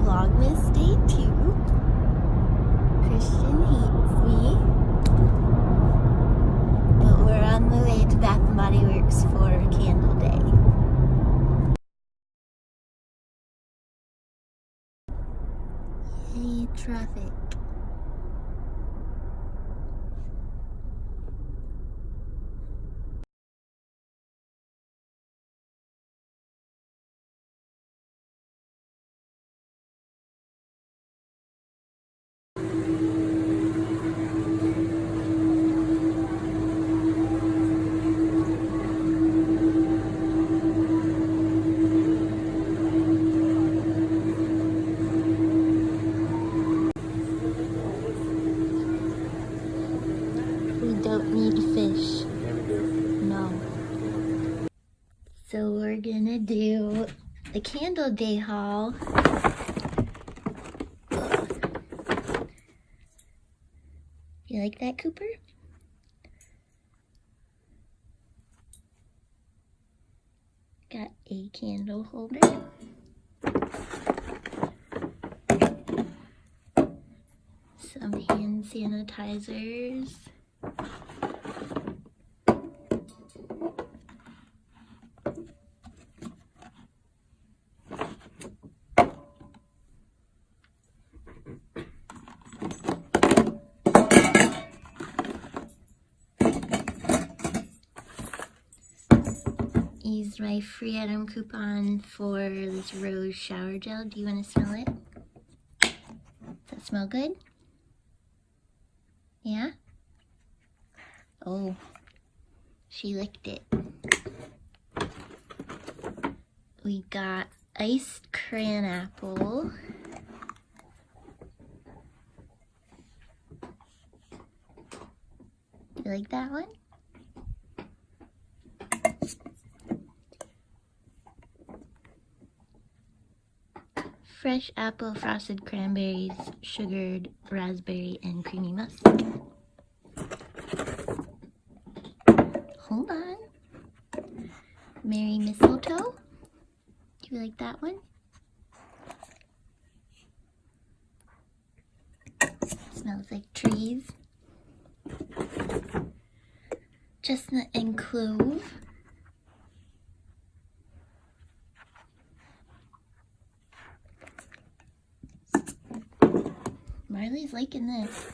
Vlogmas day 2. Christian hates me. But we're on the way to Bath and Body Works for Candle Day. Yay, traffic. We don't need fish. No. So we're gonna do the Candle Day haul. You like that, Cooper? Got a candle holder. Some hand sanitizers. Used my free item coupon for this rose shower gel. Do you want to smell it? Does that smell good? Yeah? Oh, she licked it. We got iced cran apple. You like that one? Fresh apple, frosted cranberries, sugared raspberry, and creamy musk. Hold on. Merry mistletoe. Do you like that one? Smells like trees. Chestnut and clove. Marley's liking this.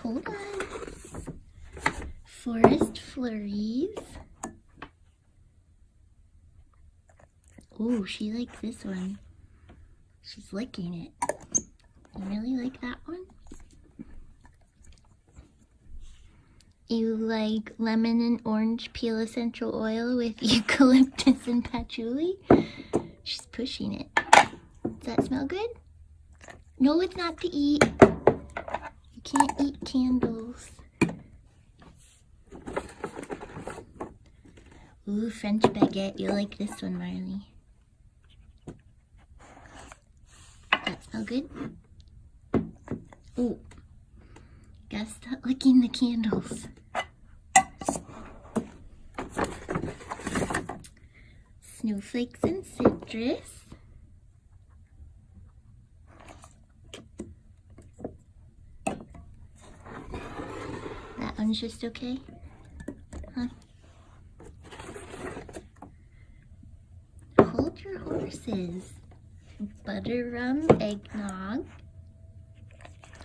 Hold on. Forest flurries. Oh, she likes this one. She's licking it. You really like that one? You like lemon and orange peel essential oil with eucalyptus and patchouli? She's pushing it. Does that smell good? No, it's not to eat. You can't eat candles. Ooh, French baguette. You like this one, Marley. Does that smell good? Ooh. Gotta stop licking the candles. Snowflakes and citrus. That one's just okay? Huh? Hold your horses. Butter rum eggnog.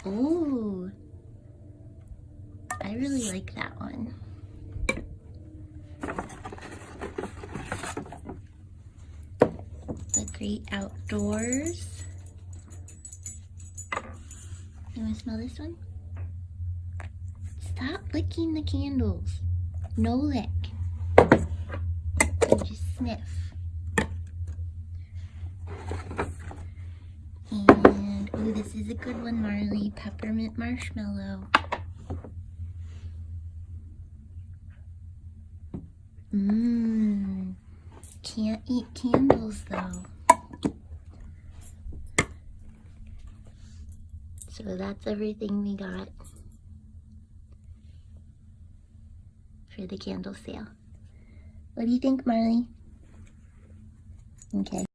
Oh, I really like that one. The Great Outdoors. You want to smell this one? Stop licking the candles. No lick. You just sniff. And, ooh, this is a good one, Marley. Peppermint marshmallow. Mmm. Can't eat candles, though. So that's everything we got for the candle sale. What do you think, Marley? Okay.